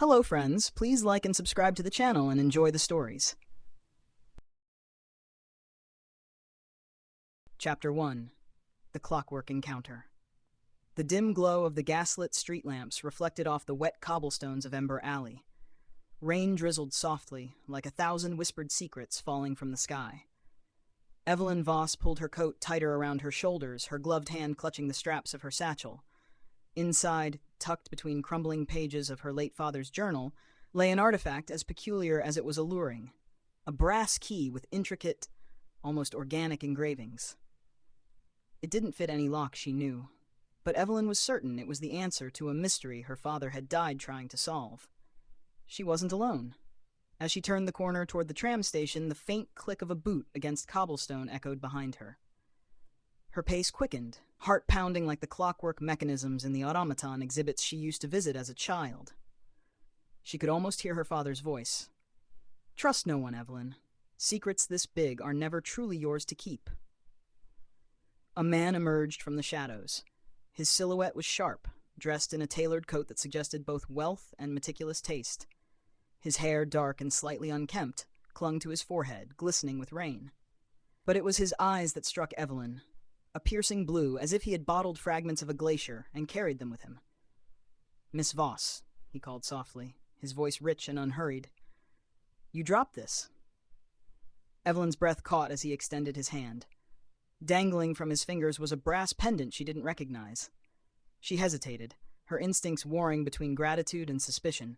Hello friends, please like and subscribe to the channel and enjoy the stories. Chapter 1. The Clockwork Encounter. The dim glow of the gaslit street lamps reflected off the wet cobblestones of Ember Alley. Rain drizzled softly, like 1,000 whispered secrets falling from the sky. Evelyn Voss pulled her coat tighter around her shoulders, her gloved hand clutching the straps of her satchel. Inside, tucked between crumbling pages of her late father's journal, lay an artifact as peculiar as it was alluring. A brass key with intricate, almost organic engravings. It didn't fit any lock, she knew, but Evelyn was certain it was the answer to a mystery her father had died trying to solve. She wasn't alone. As she turned the corner toward the tram station, the faint click of a boot against cobblestone echoed behind her. Her pace quickened, heart pounding like the clockwork mechanisms in the automaton exhibits she used to visit as a child. She could almost hear her father's voice. "Trust no one, Evelyn. Secrets this big are never truly yours to keep." A man emerged from the shadows. His silhouette was sharp, dressed in a tailored coat that suggested both wealth and meticulous taste. His hair, dark and slightly unkempt, clung to his forehead, glistening with rain. But it was his eyes that struck Evelyn. A piercing blue, as if he had bottled fragments of a glacier and carried them with him. "Miss Voss," he called softly, his voice rich and unhurried. "You dropped this." Evelyn's breath caught as he extended his hand. Dangling from his fingers was a brass pendant she didn't recognize. She hesitated, her instincts warring between gratitude and suspicion.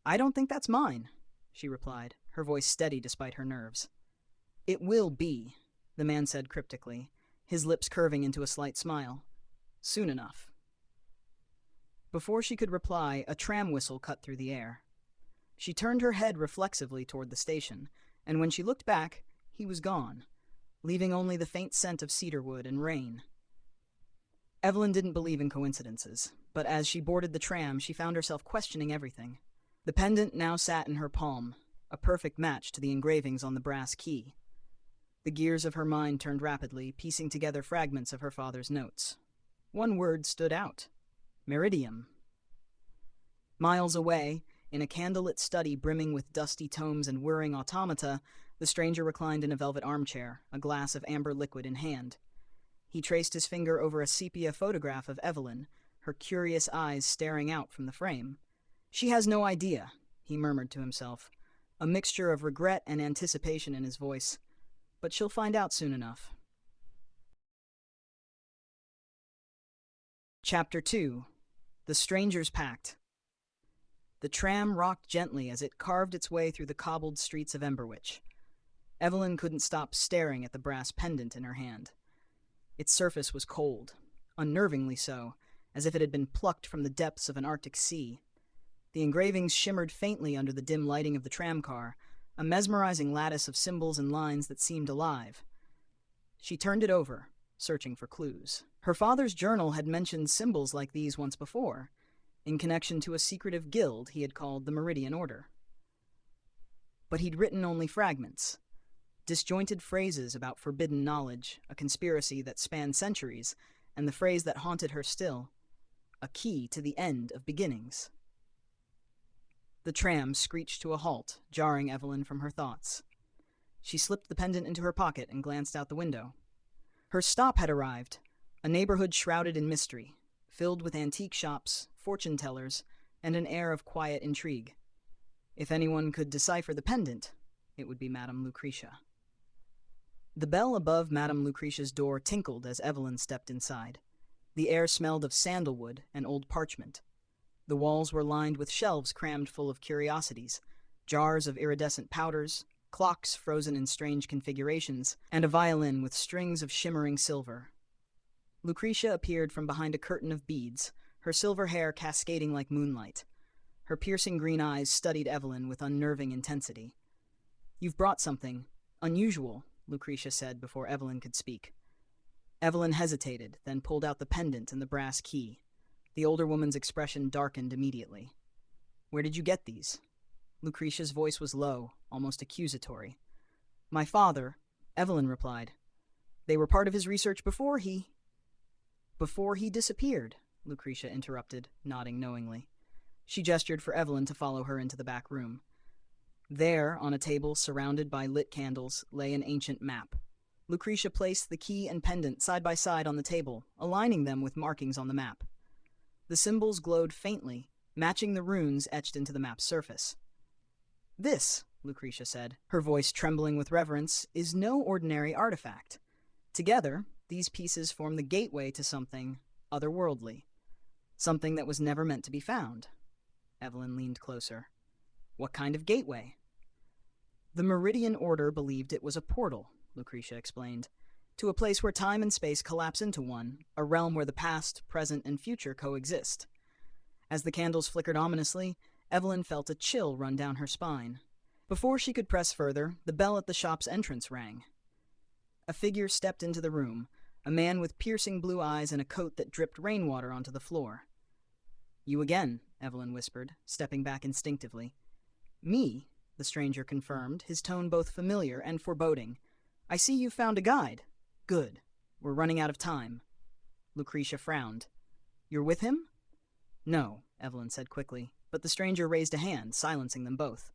"I don't think that's mine," she replied, her voice steady despite her nerves. "It will be," the man said cryptically, his lips curving into a slight smile. "Soon enough." Before she could reply, a tram whistle cut through the air. She turned her head reflexively toward the station, and when she looked back, he was gone, leaving only the faint scent of cedarwood and rain. Evelyn didn't believe in coincidences, but as she boarded the tram, she found herself questioning everything. The pendant now sat in her palm, a perfect match to the engravings on the brass key. The gears of her mind turned rapidly, piecing together fragments of her father's notes. One word stood out: Meridium. Miles away, in a candlelit study brimming with dusty tomes and whirring automata, the stranger reclined in a velvet armchair, a glass of amber liquid in hand. He traced his finger over a sepia photograph of Evelyn, her curious eyes staring out from the frame. "She has no idea," he murmured to himself, a mixture of regret and anticipation in his voice. "But she'll find out soon enough." Chapter 2. The Stranger's Pact. The tram rocked gently as it carved its way through the cobbled streets of Emberwich. Evelyn couldn't stop staring at the brass pendant in her hand. Its surface was cold, unnervingly so, as if it had been plucked from the depths of an Arctic sea. The engravings shimmered faintly under the dim lighting of the tramcar, a mesmerizing lattice of symbols and lines that seemed alive. She turned it over, searching for clues. Her father's journal had mentioned symbols like these once before, in connection to a secretive guild he had called the Meridian Order. But he'd written only fragments, disjointed phrases about forbidden knowledge, a conspiracy that spanned centuries, and the phrase that haunted her still: a key to the end of beginnings. The tram screeched to a halt, jarring Evelyn from her thoughts. She slipped the pendant into her pocket and glanced out the window. Her stop had arrived, a neighborhood shrouded in mystery, filled with antique shops, fortune-tellers, and an air of quiet intrigue. If anyone could decipher the pendant, it would be Madame Lucretia. The bell above Madame Lucretia's door tinkled as Evelyn stepped inside. The air smelled of sandalwood and old parchment. The walls were lined with shelves crammed full of curiosities, jars of iridescent powders, clocks frozen in strange configurations, and a violin with strings of shimmering silver. Lucretia appeared from behind a curtain of beads, her silver hair cascading like moonlight. Her piercing green eyes studied Evelyn with unnerving intensity. "You've brought something unusual," Lucretia said before Evelyn could speak. Evelyn hesitated, then pulled out the pendant and the brass key. The older woman's expression darkened immediately. "Where did you get these?" Lucretia's voice was low, almost accusatory. "My father," Evelyn replied. "They were part of his research before he disappeared," Lucretia interrupted, nodding knowingly. She gestured for Evelyn to follow her into the back room. There, on a table surrounded by lit candles, lay an ancient map. Lucretia placed the key and pendant side by side on the table, aligning them with markings on the map. The symbols glowed faintly, matching the runes etched into the map's surface. "This," Lucretia said, her voice trembling with reverence, "is no ordinary artifact. Together, these pieces form the gateway to something otherworldly. Something that was never meant to be found." Evelyn leaned closer. "What kind of gateway?" "The Meridian Order believed it was a portal," Lucretia explained, "to a place where time and space collapse into one, a realm where the past, present, and future coexist." As the candles flickered ominously, Evelyn felt a chill run down her spine. Before she could press further, the bell at the shop's entrance rang. A figure stepped into the room, a man with piercing blue eyes and a coat that dripped rainwater onto the floor. "You again," Evelyn whispered, stepping back instinctively. "Me," the stranger confirmed, his tone both familiar and foreboding. "I see you found a guide. Good. We're running out of time." Lucretia frowned. "You're with him?" "No," Evelyn said quickly, but the stranger raised a hand, silencing them both.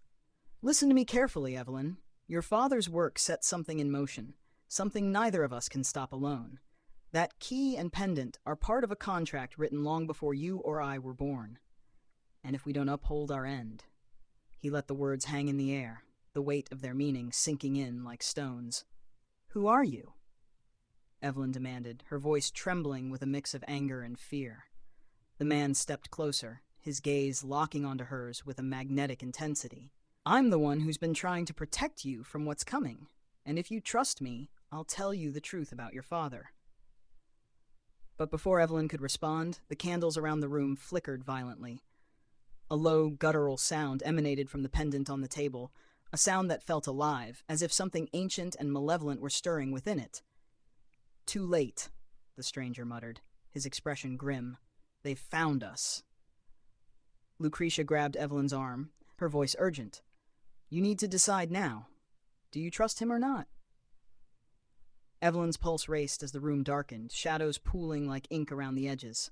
"Listen to me carefully, Evelyn. Your father's work set something in motion, something neither of us can stop alone. That key and pendant are part of a contract written long before you or I were born. And if we don't uphold our end..." He let the words hang in the air, the weight of their meaning sinking in like stones. "Who are you?" Evelyn demanded, her voice trembling with a mix of anger and fear. The man stepped closer, his gaze locking onto hers with a magnetic intensity. "I'm the one who's been trying to protect you from what's coming, and if you trust me, I'll tell you the truth about your father." But before Evelyn could respond, the candles around the room flickered violently. A low, guttural sound emanated from the pendant on the table, a sound that felt alive, as if something ancient and malevolent were stirring within it. "Too late," the stranger muttered, his expression grim. "They've found us." Lucretia grabbed Evelyn's arm, her voice urgent. "You need to decide now. Do you trust him or not?" Evelyn's pulse raced as the room darkened, shadows pooling like ink around the edges.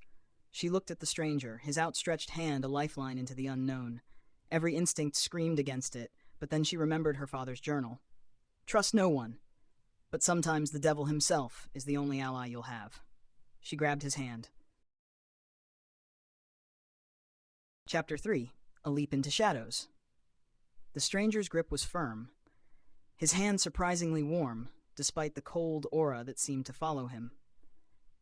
She looked at the stranger, his outstretched hand a lifeline into the unknown. Every instinct screamed against it, but then she remembered her father's journal. "Trust no one, but sometimes the devil himself is the only ally you'll have." She grabbed his hand. Chapter 3. A Leap into Shadows. The stranger's grip was firm, his hand surprisingly warm, despite the cold aura that seemed to follow him.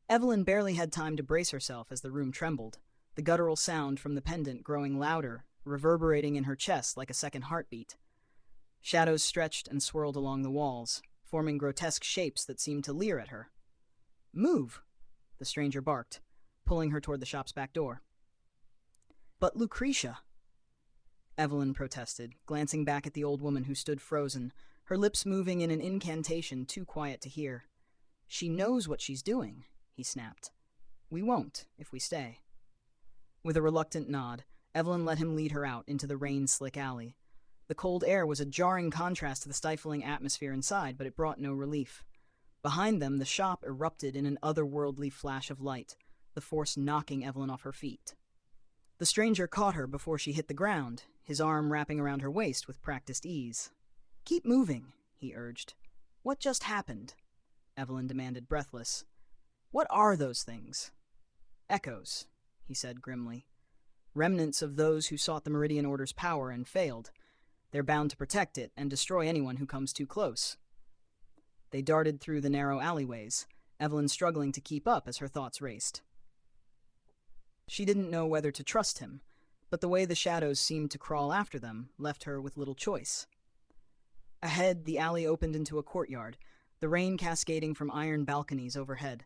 Evelyn barely had time to brace herself as the room trembled, the guttural sound from the pendant growing louder, reverberating in her chest like a second heartbeat. Shadows stretched and swirled along the walls, forming grotesque shapes that seemed to leer at her. "Move!" the stranger barked, pulling her toward the shop's back door. "But Lucretia," Evelyn protested, glancing back at the old woman who stood frozen, her lips moving in an incantation too quiet to hear. "She knows what she's doing," he snapped. "We won't, if we stay." With a reluctant nod, Evelyn let him lead her out into the rain-slick alley. The cold air was a jarring contrast to the stifling atmosphere inside, but it brought no relief. Behind them, the shop erupted in an otherworldly flash of light, the force knocking Evelyn off her feet. The stranger caught her before she hit the ground, his arm wrapping around her waist with practiced ease. "Keep moving," he urged. "What just happened?" Evelyn demanded, breathless. "What are those things?" "Echoes," he said grimly. "Remnants of those who sought the Meridian Order's power and failed. They're bound to protect it and destroy anyone who comes too close." They darted through the narrow alleyways, Evelyn struggling to keep up as her thoughts raced. She didn't know whether to trust him, but the way the shadows seemed to crawl after them left her with little choice. Ahead, the alley opened into a courtyard, the rain cascading from iron balconies overhead.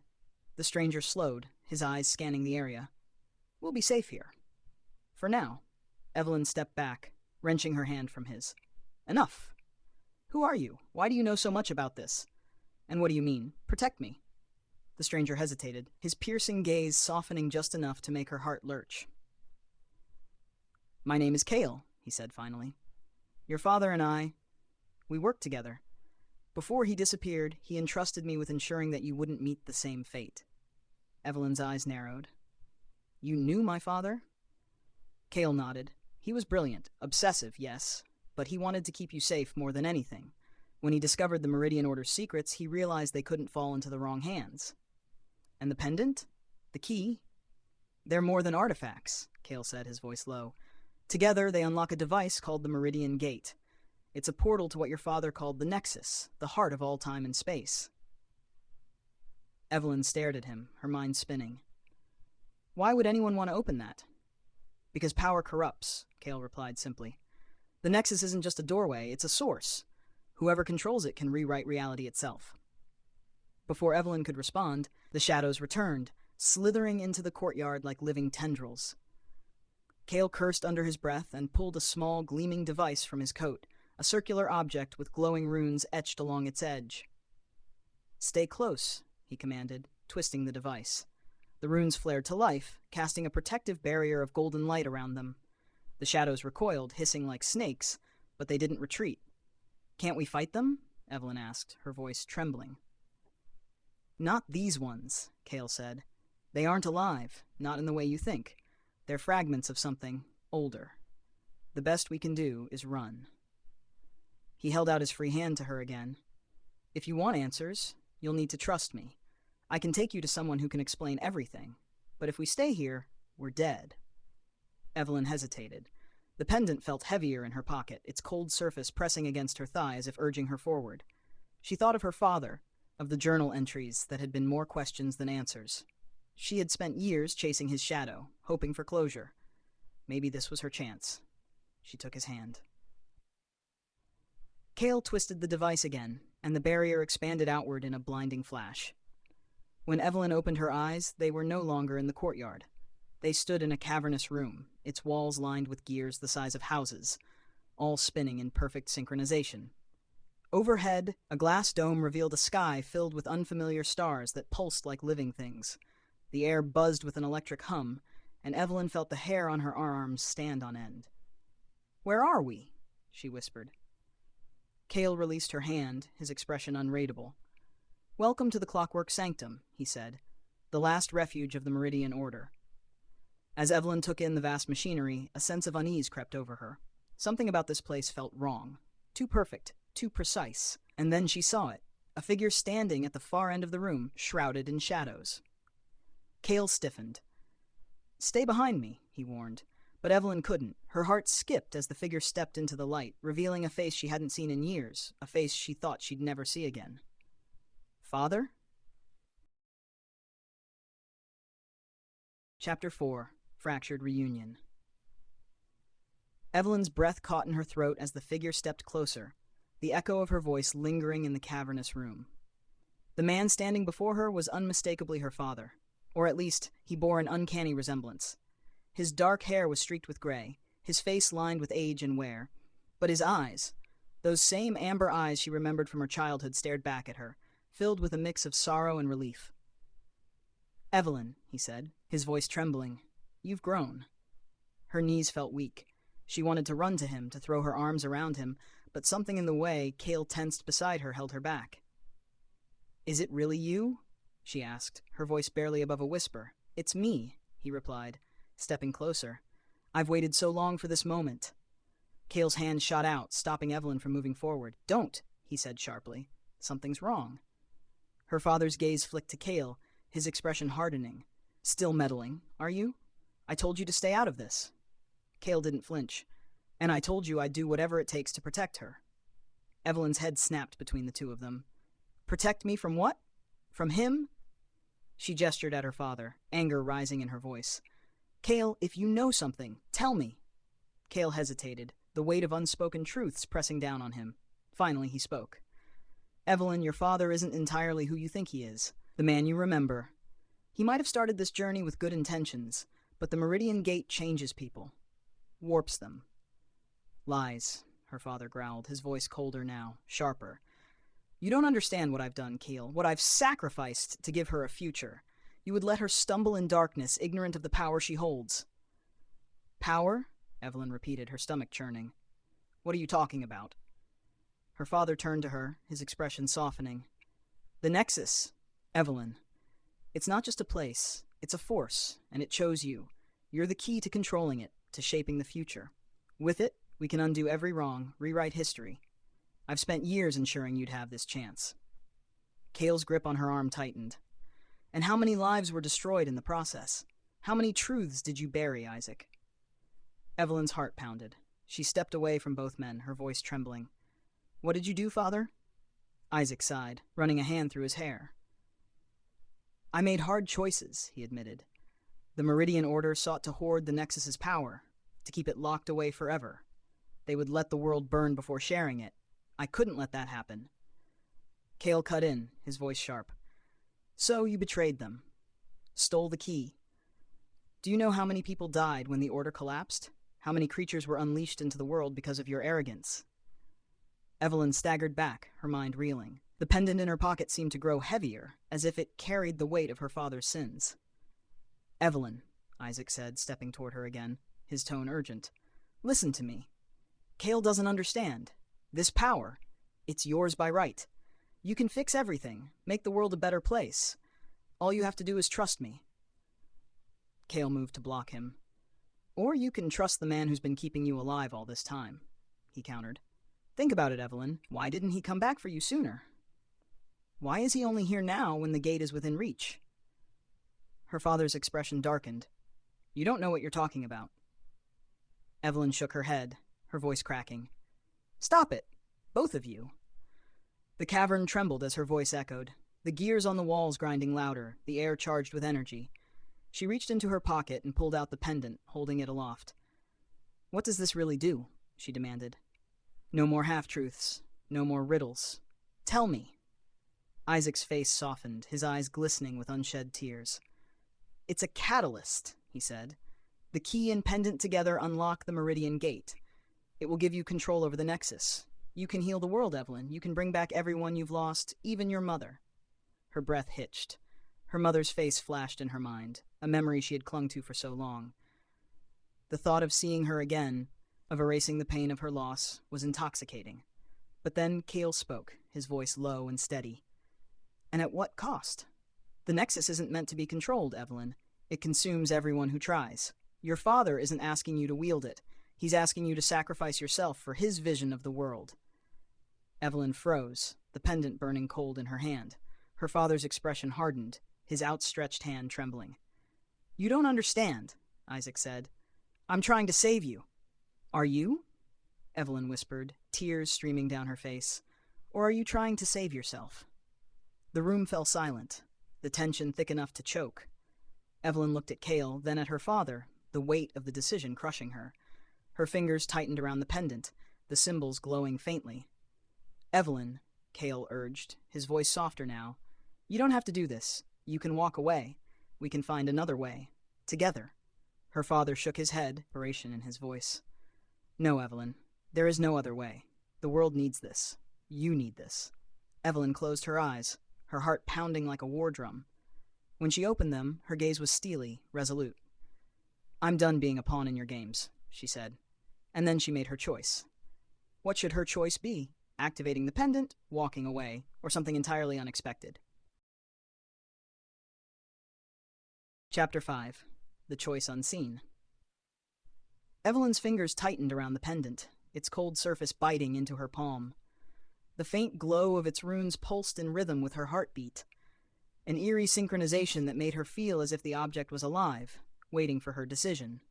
The stranger slowed, his eyes scanning the area. "We'll be safe here." "For now." Evelyn stepped back, wrenching her hand from his. "Enough! Who are you? Why do you know so much about this? And what do you mean, protect me?" The stranger hesitated, his piercing gaze softening just enough to make her heart lurch. "My name is Kale," he said finally. "Your father and we worked together. Before he disappeared, he entrusted me with ensuring that you wouldn't meet the same fate." Evelyn's eyes narrowed. "You knew my father?" Kale nodded. He was brilliant, obsessive, yes, but he wanted to keep you safe more than anything. When he discovered the Meridian Order's secrets, he realized they couldn't fall into the wrong hands. And the pendant? The key? They're more than artifacts, Kale said, his voice low. Together, they unlock a device called the Meridian Gate. It's a portal to what your father called the Nexus, the heart of all time and space. Evelyn stared at him, her mind spinning. Why would anyone want to open that? Because power corrupts, Kale replied simply. The Nexus isn't just a doorway, it's a source. Whoever controls it can rewrite reality itself. Before Evelyn could respond, the shadows returned, slithering into the courtyard like living tendrils. Kale cursed under his breath and pulled a small, gleaming device from his coat, a circular object with glowing runes etched along its edge. Stay close, he commanded, twisting the device. The runes flared to life, casting a protective barrier of golden light around them. The shadows recoiled, hissing like snakes, but they didn't retreat. Can't we fight them? Evelyn asked, her voice trembling. Not these ones, Kale said. They aren't alive, not in the way you think. They're fragments of something older. The best we can do is run. He held out his free hand to her again. If you want answers, you'll need to trust me. I can take you to someone who can explain everything. But if we stay here, we're dead. Evelyn hesitated. The pendant felt heavier in her pocket, its cold surface pressing against her thigh as if urging her forward. She thought of her father, of the journal entries that had been more questions than answers. She had spent years chasing his shadow, hoping for closure. Maybe this was her chance. She took his hand. Kale twisted the device again, and the barrier expanded outward in a blinding flash. When Evelyn opened her eyes, they were no longer in the courtyard. They stood in a cavernous room, its walls lined with gears the size of houses, all spinning in perfect synchronization. Overhead, a glass dome revealed a sky filled with unfamiliar stars that pulsed like living things. The air buzzed with an electric hum, and Evelyn felt the hair on her arms stand on end. "Where are we?" she whispered. Kale released her hand, his expression unreadable. "Welcome to the Clockwork Sanctum," he said, "the last refuge of the Meridian Order." As Evelyn took in the vast machinery, a sense of unease crept over her. Something about this place felt wrong. Too perfect, too precise. And then she saw it, a figure standing at the far end of the room, shrouded in shadows. Kale stiffened. "Stay behind me," he warned. But Evelyn couldn't. Her heart skipped as the figure stepped into the light, revealing a face she hadn't seen in years, a face she thought she'd never see again. "Father?" Chapter 4. Fractured Reunion. Evelyn's breath caught in her throat as the figure stepped closer, the echo of her voice lingering in the cavernous room. The man standing before her was unmistakably her father, or at least he bore an uncanny resemblance. His dark hair was streaked with gray, his face lined with age and wear, but his eyes, those same amber eyes she remembered from her childhood, stared back at her, filled with a mix of sorrow and relief. "Evelyn," he said, his voice trembling, "you've grown." Her knees felt weak. She wanted to run to him, to throw her arms around him, but something in the way Kale tensed beside her held her back. "Is it really you?" she asked, her voice barely above a whisper. "It's me," he replied, stepping closer. "I've waited so long for this moment." Kale's hand shot out, stopping Evelyn from moving forward. "Don't," he said sharply. "Something's wrong." Her father's gaze flicked to Kale, his expression hardening. "Still meddling, are you? I told you to stay out of this." Kale didn't flinch. "And I told you I'd do whatever it takes to protect her." Evelyn's head snapped between the two of them. "Protect me from what? From him?" She gestured at her father, anger rising in her voice. "Kale, if you know something, tell me." Kale hesitated, the weight of unspoken truths pressing down on him. Finally he spoke. "Evelyn, your father isn't entirely who you think he is, the man you remember. He might have started this journey with good intentions, but the Meridian Gate changes people, warps them." "Lies," her father growled, his voice colder now, sharper. "You don't understand what I've done, Kale, what I've sacrificed to give her a future. You would let her stumble in darkness, ignorant of the power she holds." "Power?" Evelyn repeated, her stomach churning. "What are you talking about?" Her father turned to her, his expression softening. "The Nexus, Evelyn. It's not just a place, it's a force, and it chose you. You're the key to controlling it, to shaping the future. With it, we can undo every wrong, rewrite history. I've spent years ensuring you'd have this chance. Kale's grip on her arm tightened. And how many lives were destroyed in the process? How many truths did you bury, Isaac? Evelyn's heart pounded. She stepped away from both men, her voice trembling. What did you do, Father? Isaac sighed, running a hand through his hair. I made hard choices, he admitted. The Meridian Order sought to hoard the Nexus's power, to keep it locked away forever. They would let the world burn before sharing it. I couldn't let that happen. Kale cut in, his voice sharp. So you betrayed them. Stole the key. Do you know how many people died when the Order collapsed? How many creatures were unleashed into the world because of your arrogance? Evelyn staggered back, her mind reeling. The pendant in her pocket seemed to grow heavier, as if it carried the weight of her father's sins. Evelyn, Isaac said, stepping toward her again, his tone urgent. Listen to me. Kale doesn't understand. This power, it's yours by right. You can fix everything, make the world a better place. All you have to do is trust me. Kale moved to block him. Or you can trust the man who's been keeping you alive all this time, he countered. Think about it, Evelyn. Why didn't he come back for you sooner? Why is he only here now when the gate is within reach? Her father's expression darkened. You don't know what you're talking about. Evelyn shook her head, her voice cracking. Stop it, both of you. The cavern trembled as her voice echoed, the gears on the walls grinding louder, the air charged with energy. She reached into her pocket and pulled out the pendant, holding it aloft. What does this really do? She demanded. No more half-truths, no more riddles. Tell me. Isaac's face softened, his eyes glistening with unshed tears. It's a catalyst, he said. The key and pendant together unlock the Meridian Gate. It will give you control over the Nexus. You can heal the world, Evelyn. You can bring back everyone you've lost, even your mother. Her breath hitched. Her mother's face flashed in her mind, a memory she had clung to for so long. The thought of seeing her again, of erasing the pain of her loss, was intoxicating. But then Kale spoke, his voice low and steady. And at what cost? The Nexus isn't meant to be controlled, Evelyn. It consumes everyone who tries. Your father isn't asking you to wield it. He's asking you to sacrifice yourself for his vision of the world. Evelyn froze, the pendant burning cold in her hand. Her father's expression hardened, his outstretched hand trembling. You don't understand, Isaac said. I'm trying to save you. Are you? Evelyn whispered, tears streaming down her face. Or are you trying to save yourself? The room fell silent, the tension thick enough to choke. Evelyn looked at Kale, then at her father, the weight of the decision crushing her. Her fingers tightened around the pendant, the symbols glowing faintly. Evelyn, Kale urged, his voice softer now, you don't have to do this. You can walk away. We can find another way. Together. Her father shook his head, desperation in his voice. No, Evelyn. There is no other way. The world needs this. You need this. Evelyn closed her eyes, her heart pounding like a war drum. When she opened them, her gaze was steely, resolute. I'm done being a pawn in your games, she said. And then she made her choice. What should her choice be? Activating the pendant, walking away, or something entirely unexpected? Chapter 5. The Choice Unseen. Evelyn's fingers tightened around the pendant, its cold surface biting into her palm. The faint glow of its runes pulsed in rhythm with her heartbeat, an eerie synchronization that made her feel as if the object was alive, waiting for her decision.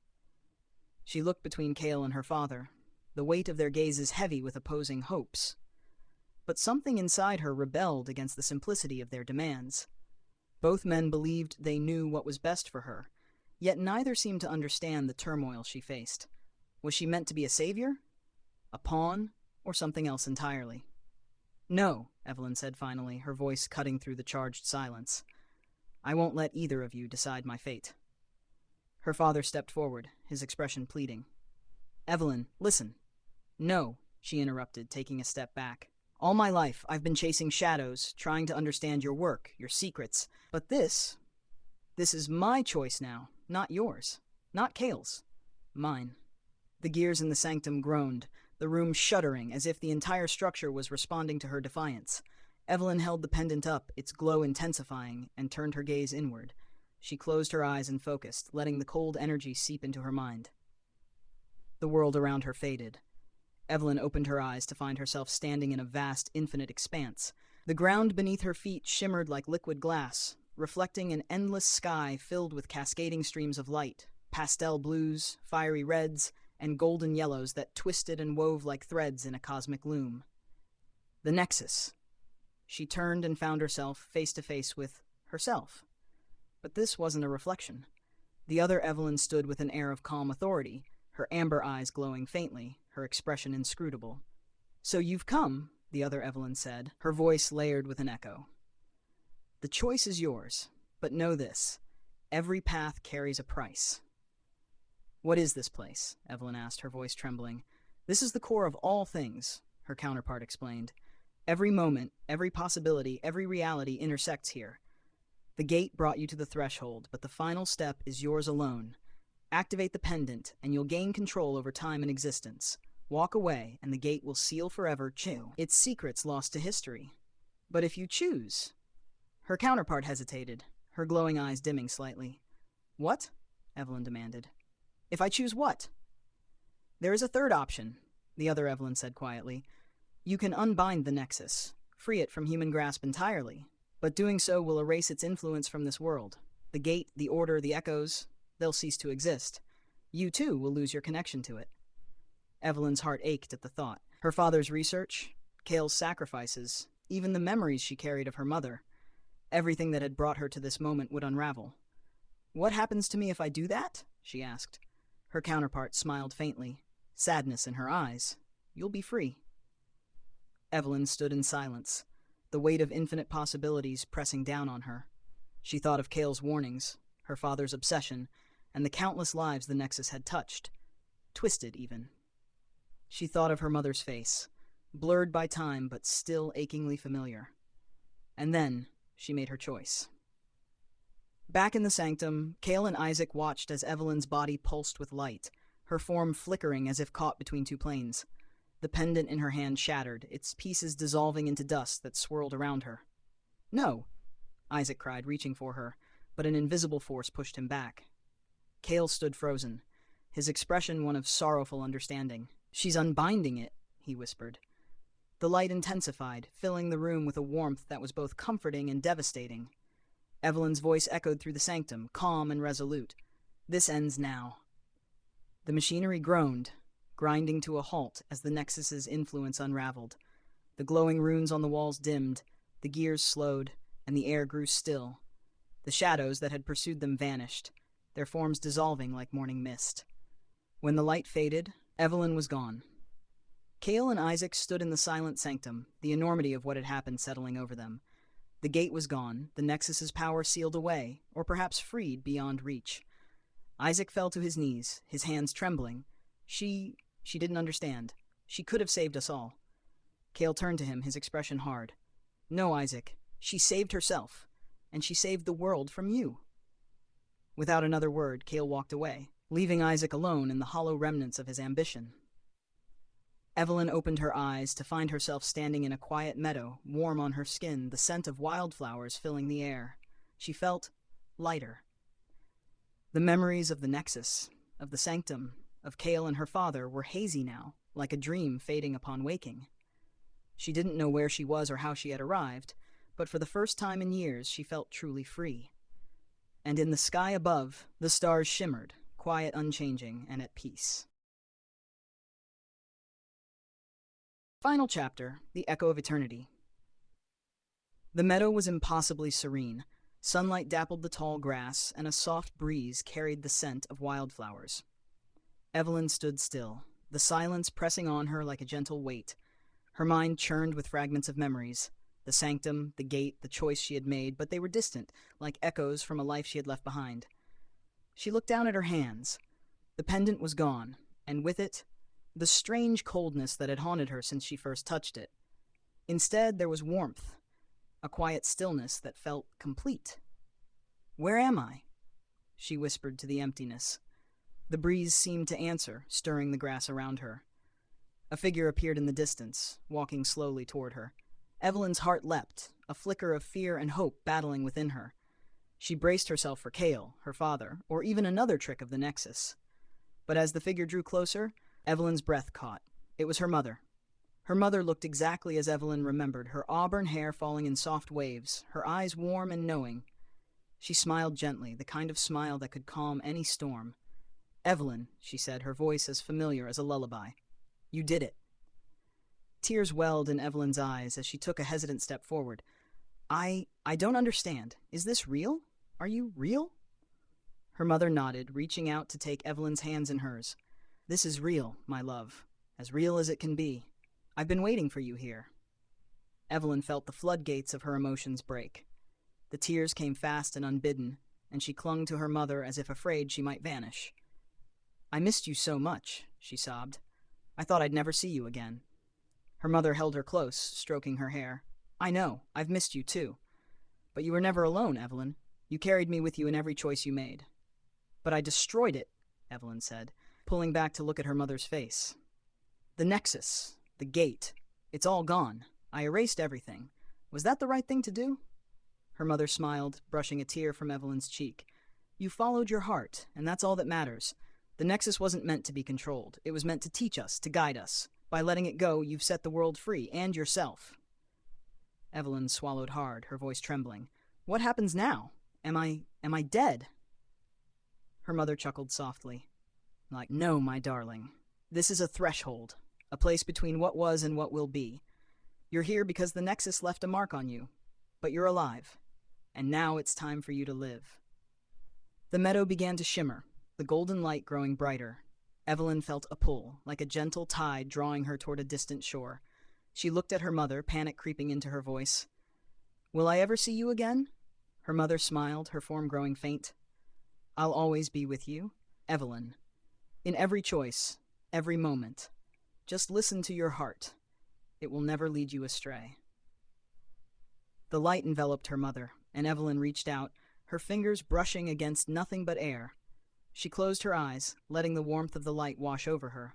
She looked between Kale and her father, the weight of their gazes heavy with opposing hopes. But something inside her rebelled against the simplicity of their demands. Both men believed they knew what was best for her, yet neither seemed to understand the turmoil she faced. Was she meant to be a savior? A pawn? Or something else entirely? No, Evelyn said finally, her voice cutting through the charged silence. I won't let either of you decide my fate. Her father stepped forward, his expression pleading. Evelyn, listen. No, she interrupted, taking a step back. All my life, I've been chasing shadows, trying to understand your work, your secrets. But this is my choice now, not yours. Not Kale's. Mine. The gears in the sanctum groaned, the room shuddering as if the entire structure was responding to her defiance. Evelyn held the pendant up, its glow intensifying, and turned her gaze inward. She closed her eyes and focused, letting the cold energy seep into her mind. The world around her faded. Evelyn opened her eyes to find herself standing in a vast, infinite expanse. The ground beneath her feet shimmered like liquid glass, reflecting an endless sky filled with cascading streams of light, pastel blues, fiery reds, and golden yellows that twisted and wove like threads in a cosmic loom. The Nexus. She turned and found herself face to face with herself. But this wasn't a reflection. The other Evelyn stood with an air of calm authority, her amber eyes glowing faintly, her expression inscrutable. "So you've come," the other Evelyn said, her voice layered with an echo. "The choice is yours, but know this: every path carries a price." "What is this place?" Evelyn asked, her voice trembling. "This is the core of all things," her counterpart explained. "Every moment, every possibility, every reality intersects here. The gate brought you to the threshold, but the final step is yours alone. Activate the pendant, and you'll gain control over time and existence. Walk away, and the gate will seal forever, its secrets lost to history. But if you choose..." Her counterpart hesitated, her glowing eyes dimming slightly. "What?" Evelyn demanded. "If I choose what?" "There is a third option," the other Evelyn said quietly. "You can unbind the Nexus, free it from human grasp entirely, but doing so will erase its influence from this world. The gate, the order, the echoes, they'll cease to exist. You, too, will lose your connection to it." Evelyn's heart ached at the thought. Her father's research, Cale's sacrifices, even the memories she carried of her mother. Everything that had brought her to this moment would unravel. "What happens to me if I do that?" she asked. Her counterpart smiled faintly, sadness in her eyes. "You'll be free." Evelyn stood in silence, the weight of infinite possibilities pressing down on her. She thought of Cale's warnings, her father's obsession, and the countless lives the Nexus had touched, twisted even. She thought of her mother's face, blurred by time but still achingly familiar. And then she made her choice. Back in the sanctum, Cale and Isaac watched as Evelyn's body pulsed with light, her form flickering as if caught between two planes. The pendant in her hand shattered, its pieces dissolving into dust that swirled around her. "No!" Isaac cried, reaching for her, but an invisible force pushed him back. Cale stood frozen, his expression one of sorrowful understanding. "She's unbinding it," he whispered. The light intensified, filling the room with a warmth that was both comforting and devastating. Evelyn's voice echoed through the sanctum, calm and resolute. "This ends now." The machinery groaned, grinding to a halt as the Nexus's influence unraveled. The glowing runes on the walls dimmed, the gears slowed, and the air grew still. The shadows that had pursued them vanished, their forms dissolving like morning mist. When the light faded, Evelyn was gone. Cale and Isaac stood in the silent sanctum, the enormity of what had happened settling over them. The gate was gone, the Nexus's power sealed away, or perhaps freed beyond reach. Isaac fell to his knees, his hands trembling. She didn't understand. She could have saved us all. Cale turned to him, his expression hard. "No, Isaac, she saved herself, and she saved the world from you." Without another word, Cale walked away, leaving Isaac alone in the hollow remnants of his ambition. Evelyn opened her eyes to find herself standing in a quiet meadow, warm on her skin, the scent of wildflowers filling the air. She felt lighter. The memories of the Nexus, of the sanctum, of Cale and her father were hazy now, like a dream fading upon waking. She didn't know where she was or how she had arrived, but for the first time in years she felt truly free. And in the sky above, the stars shimmered, quiet, unchanging, and at peace. Final chapter, The Echo of Eternity. The meadow was impossibly serene. Sunlight dappled the tall grass, and a soft breeze carried the scent of wildflowers. Evelyn stood still, the silence pressing on her like a gentle weight. Her mind churned with fragments of memories. The sanctum, the gate, the choice she had made, but they were distant, like echoes from a life she had left behind. She looked down at her hands. The pendant was gone, and with it, the strange coldness that had haunted her since she first touched it. Instead, there was warmth, a quiet stillness that felt complete. "Where am I?" she whispered to the emptiness. The breeze seemed to answer, stirring the grass around her. A figure appeared in the distance, walking slowly toward her. Evelyn's heart leapt, a flicker of fear and hope battling within her. She braced herself for Cale, her father, or even another trick of the Nexus. But as the figure drew closer, Evelyn's breath caught. It was her mother. Her mother looked exactly as Evelyn remembered, her auburn hair falling in soft waves, her eyes warm and knowing. She smiled gently, the kind of smile that could calm any storm. "Evelyn," she said, her voice as familiar as a lullaby. "You did it." Tears welled in Evelyn's eyes as she took a hesitant step forward. I don't understand. Is this real? Are you real?" Her mother nodded, reaching out to take Evelyn's hands in hers. "This is real, my love. As real as it can be. I've been waiting for you here." Evelyn felt the floodgates of her emotions break. The tears came fast and unbidden, and she clung to her mother as if afraid she might vanish. "I missed you so much," she sobbed. "I thought I'd never see you again." Her mother held her close, stroking her hair. "I know, I've missed you too. But you were never alone, Evelyn. You carried me with you in every choice you made." "But I destroyed it," Evelyn said, pulling back to look at her mother's face. "The Nexus, the gate, it's all gone. I erased everything. Was that the right thing to do?" Her mother smiled, brushing a tear from Evelyn's cheek. "You followed your heart, and that's all that matters. The Nexus wasn't meant to be controlled. It was meant to teach us, to guide us. By letting it go, you've set the world free, and yourself." Evelyn swallowed hard, her voice trembling. "What happens now? Am I dead?" Her mother chuckled softly. "No, my darling. This is a threshold, a place between what was and what will be. You're here because the Nexus left a mark on you, but you're alive, and now it's time for you to live." The meadow began to shimmer, the golden light growing brighter. Evelyn felt a pull, like a gentle tide drawing her toward a distant shore. She looked at her mother, panic creeping into her voice. "Will I ever see you again?" Her mother smiled, her form growing faint. "I'll always be with you, Evelyn. In every choice, every moment. Just listen to your heart. It will never lead you astray." The light enveloped her mother, and Evelyn reached out, her fingers brushing against nothing but air. She closed her eyes, letting the warmth of the light wash over her.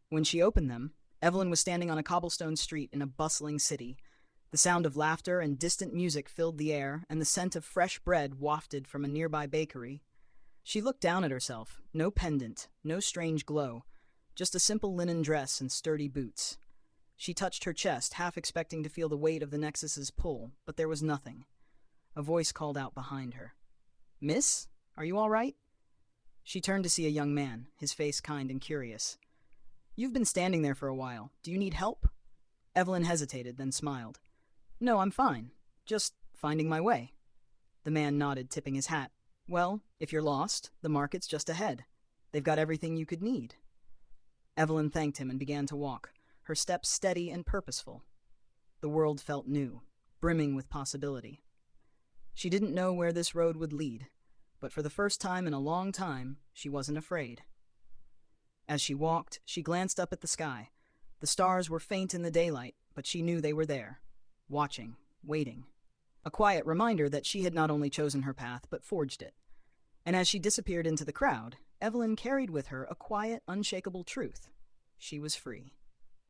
When she opened them, Evelyn was standing on a cobblestone street in a bustling city. The sound of laughter and distant music filled the air, and the scent of fresh bread wafted from a nearby bakery. She looked down at herself, no pendant, no strange glow, just a simple linen dress and sturdy boots. She touched her chest, half expecting to feel the weight of the Nexus's pull, but there was nothing. A voice called out behind her. "Miss, are you all right?" She turned to see a young man, his face kind and curious. "You've been standing there for a while. Do you need help?" Evelyn hesitated, then smiled. "No, I'm fine. Just finding my way." The man nodded, tipping his hat. "Well, if you're lost, the market's just ahead. They've got everything you could need." Evelyn thanked him and began to walk, her steps steady and purposeful. The world felt new, brimming with possibility. She didn't know where this road would lead, but for the first time in a long time, she wasn't afraid. As she walked, she glanced up at the sky. The stars were faint in the daylight, but she knew they were there, watching, waiting. A quiet reminder that she had not only chosen her path, but forged it. And as she disappeared into the crowd, Evelyn carried with her a quiet, unshakable truth. She was free.